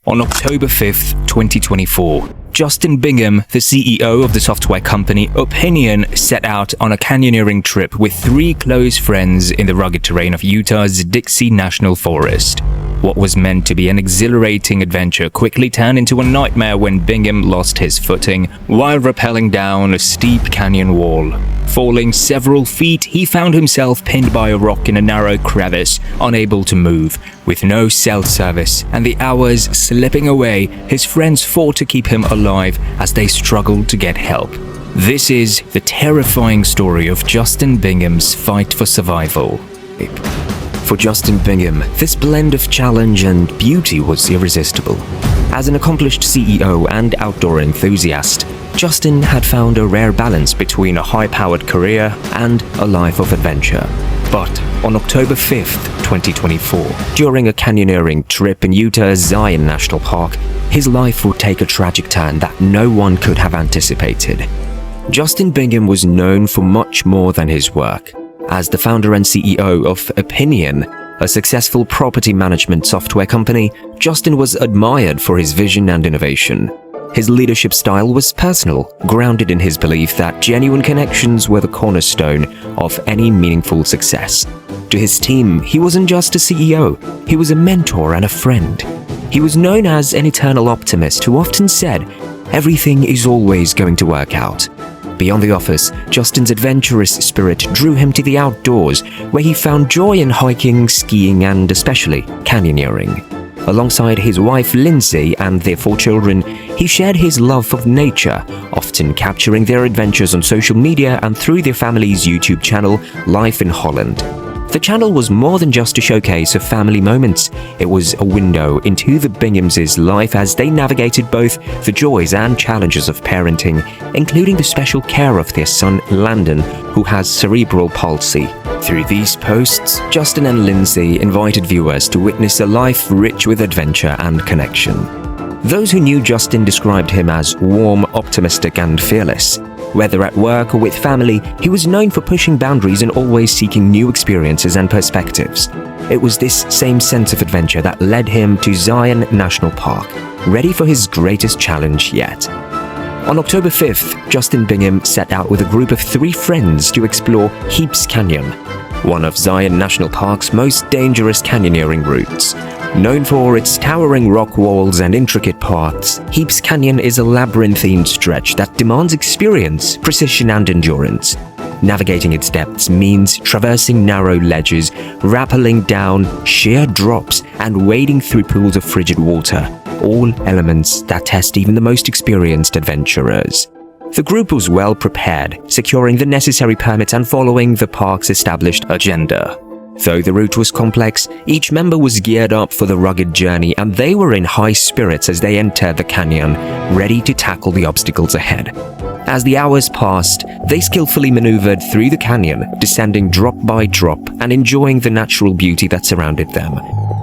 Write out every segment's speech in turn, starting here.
On October 5th, 2024, Justin Bingham, the CEO of the software company Opiniion, set out on a canyoneering trip with 3 close friends in the rugged terrain of Utah's Dixie National Forest. What was meant to be an exhilarating adventure quickly turned into a nightmare when Bingham lost his footing while rappelling down a steep canyon wall. Falling several feet, he found himself pinned by a rock in a narrow crevice, unable to move. With no cell service and the hours slipping away, his friends fought to keep him alive as they struggled to get help. This is the terrifying story of Justin Bingham's fight for survival. For Justin Bingham, this blend of challenge and beauty was irresistible. As an accomplished CEO and outdoor enthusiast, Justin had found a rare balance between a high-powered career and a life of adventure. But on October 5th, 2024, during a canyoneering trip in Utah's Zion National Park, his life would take a tragic turn that no one could have anticipated. Justin Bingham was known for much more than his work. As the founder and CEO of Opiniion, a successful property management software company, Justin was admired for his vision and innovation. His leadership style was personal, grounded in his belief that genuine connections were the cornerstone of any meaningful success. To his team, he wasn't just a CEO, he was a mentor and a friend. He was known as an eternal optimist who often said, "Everything is always going to work out." Beyond the office, Justin's adventurous spirit drew him to the outdoors, where he found joy in hiking, skiing, and especially canyoneering. Alongside his wife Lindsay and their 4 children, he shared his love of nature, often capturing their adventures on social media and through their family's YouTube channel, Life in Holland. The channel was more than just a showcase of family moments. It was a window into the Binghams' life as they navigated both the joys and challenges of parenting, including the special care of their son Landon, who has cerebral palsy. Through these posts, Justin and Lindsay invited viewers to witness a life rich with adventure and connection. Those who knew Justin described him as warm, optimistic, and fearless. Whether at work or with family, he was known for pushing boundaries and always seeking new experiences and perspectives. It was this same sense of adventure that led him to Zion National Park, ready for his greatest challenge yet. On October 5th, Justin Bingham set out with a group of 3 friends to explore Heaps Canyon, one of Zion National Park's most dangerous canyoneering routes. Known for its towering rock walls and intricate paths, Heaps Canyon is a labyrinthine stretch that demands experience, precision, and endurance. Navigating its depths means traversing narrow ledges, rappelling down sheer drops, and wading through pools of frigid water, all elements that test even the most experienced adventurers. The group was well prepared, securing the necessary permits and following the park's established agenda. Though the route was complex, each member was geared up for the rugged journey, and they were in high spirits as they entered the canyon, ready to tackle the obstacles ahead. As the hours passed, they skillfully maneuvered through the canyon, descending drop by drop and enjoying the natural beauty that surrounded them.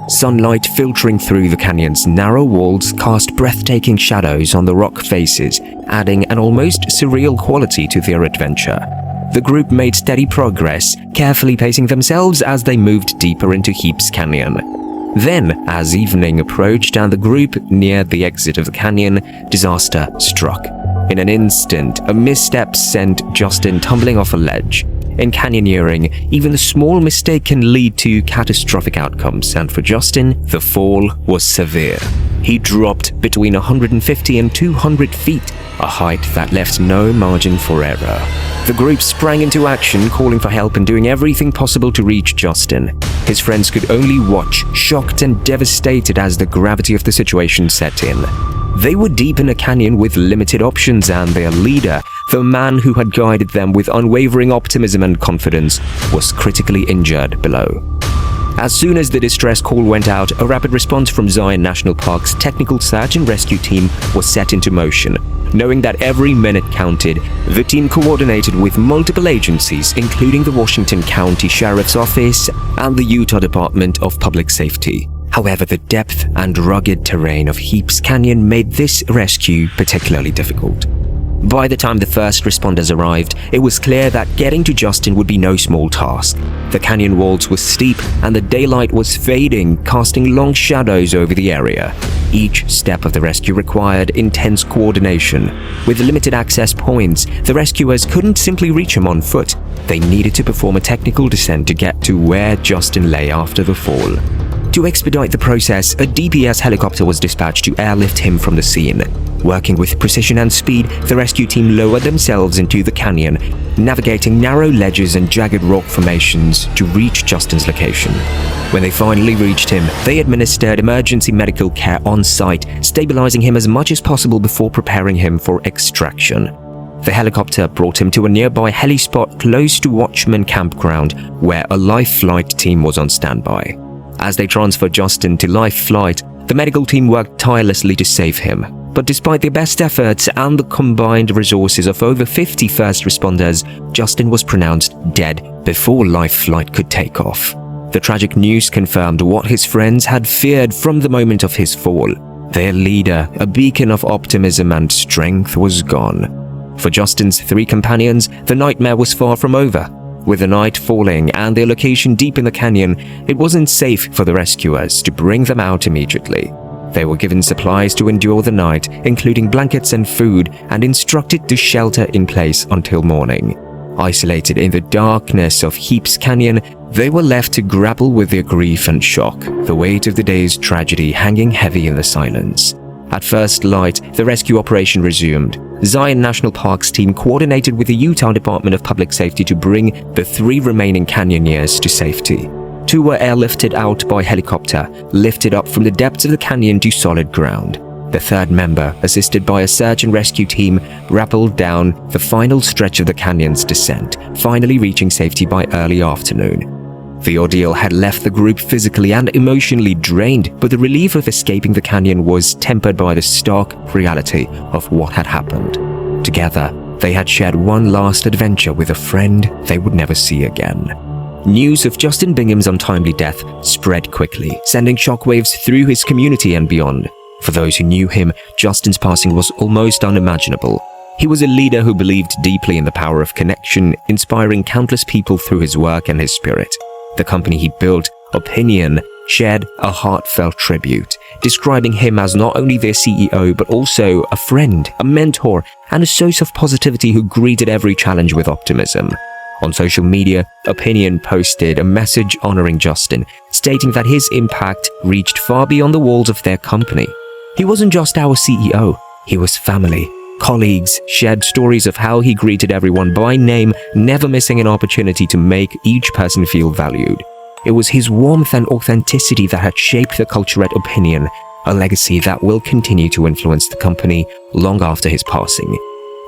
Sunlight filtering through the canyon's narrow walls cast breathtaking shadows on the rock faces, adding an almost surreal quality to their adventure. The group made steady progress, carefully pacing themselves as they moved deeper into Heaps Canyon. Then, as evening approached and the group neared the exit of the canyon, disaster struck. In an instant, a misstep sent Justin tumbling off a ledge. In canyoneering, even a small mistake can lead to catastrophic outcomes, and for Justin, the fall was severe. He dropped between 150 and 200 feet, a height that left no margin for error. The group sprang into action, calling for help and doing everything possible to reach Justin. His friends could only watch, shocked and devastated as the gravity of the situation set in. They were deep in a canyon with limited options, and their leader, the man who had guided them with unwavering optimism and confidence, was critically injured below. As soon as the distress call went out, a rapid response from Zion National Park's technical search and rescue team was set into motion. Knowing that every minute counted, the team coordinated with multiple agencies, including the Washington County Sheriff's Office and the Utah Department of Public Safety. However, the depth and rugged terrain of Heaps Canyon made this rescue particularly difficult. By the time the first responders arrived, it was clear that getting to Justin would be no small task. The canyon walls were steep and the daylight was fading, casting long shadows over the area. Each step of the rescue required intense coordination. With limited access points, the rescuers couldn't simply reach him on foot. They needed to perform a technical descent to get to where Justin lay after the fall. To expedite the process, a DPS helicopter was dispatched to airlift him from the scene. Working with precision and speed, the rescue team lowered themselves into the canyon, navigating narrow ledges and jagged rock formations to reach Justin's location. When they finally reached him, they administered emergency medical care on site, stabilizing him as much as possible before preparing him for extraction. The helicopter brought him to a nearby heli spot close to Watchman Campground, where a life flight team was on standby. As they transferred Justin to life flight, the medical team worked tirelessly to save him. But despite their best efforts and the combined resources of over 50 first responders, Justin was pronounced dead before life flight could take off. The tragic news confirmed what his friends had feared from the moment of his fall. Their leader, a beacon of optimism and strength, was gone. For Justin's 3 companions, the nightmare was far from over. With the night falling and their location deep in the canyon, it wasn't safe for the rescuers to bring them out immediately. They were given supplies to endure the night, including blankets and food, and instructed to shelter in place until morning. Isolated in the darkness of Heaps Canyon, they were left to grapple with their grief and shock, the weight of the day's tragedy hanging heavy in the silence. At first light, the rescue operation resumed. Zion National Park's team coordinated with the Utah Department of Public Safety to bring the 3 remaining canyoneers to safety. 2 were airlifted out by helicopter, lifted up from the depths of the canyon to solid ground. The 3rd member, assisted by a search and rescue team, rappelled down the final stretch of the canyon's descent, finally reaching safety by early afternoon. The ordeal had left the group physically and emotionally drained, but the relief of escaping the canyon was tempered by the stark reality of what had happened. Together, they had shared one last adventure with a friend they would never see again. News of Justin Bingham's untimely death spread quickly, sending shockwaves through his community and beyond. For those who knew him, Justin's passing was almost unimaginable. He was a leader who believed deeply in the power of connection, inspiring countless people through his work and his spirit. The company he built, Opiniion, shared a heartfelt tribute, describing him as not only their CEO but also a friend, a mentor, and a source of positivity who greeted every challenge with optimism. On social media, Opiniion posted a message honoring Justin, stating that his impact reached far beyond the walls of their company. He wasn't just our CEO, he was family. Colleagues shared stories of how he greeted everyone by name, never missing an opportunity to make each person feel valued. It was his warmth and authenticity that had shaped the culture at Opiniion, a legacy that will continue to influence the company long after his passing.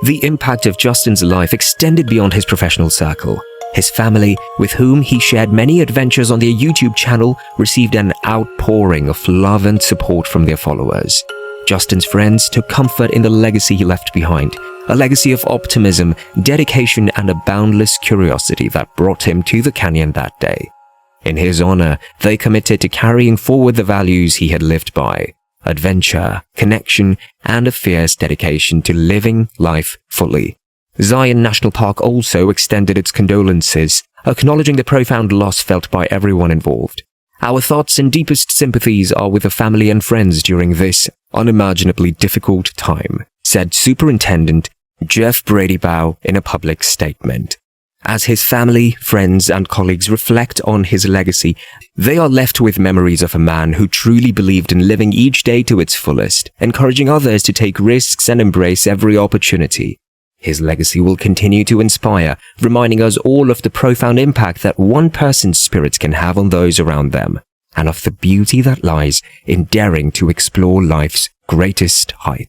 The impact of Justin's life extended beyond his professional circle. His family, with whom he shared many adventures on their YouTube channel, received an outpouring of love and support from their followers. Justin's friends took comfort in the legacy he left behind, a legacy of optimism, dedication, and a boundless curiosity that brought him to the canyon that day. In his honor, they committed to carrying forward the values he had lived by: adventure, connection, and a fierce dedication to living life fully. Zion National Park also extended its condolences, acknowledging the profound loss felt by everyone involved. Our thoughts and deepest sympathies are with the family and friends during this unimaginably difficult time, said Superintendent Jeff Bradybow in a public statement. As his family, friends, and colleagues reflect on his legacy, they are left with memories of a man who truly believed in living each day to its fullest, encouraging others to take risks and embrace every opportunity. His legacy will continue to inspire, reminding us all of the profound impact that one person's spirit can have on those around them, and of the beauty that lies in daring to explore life's greatest heights.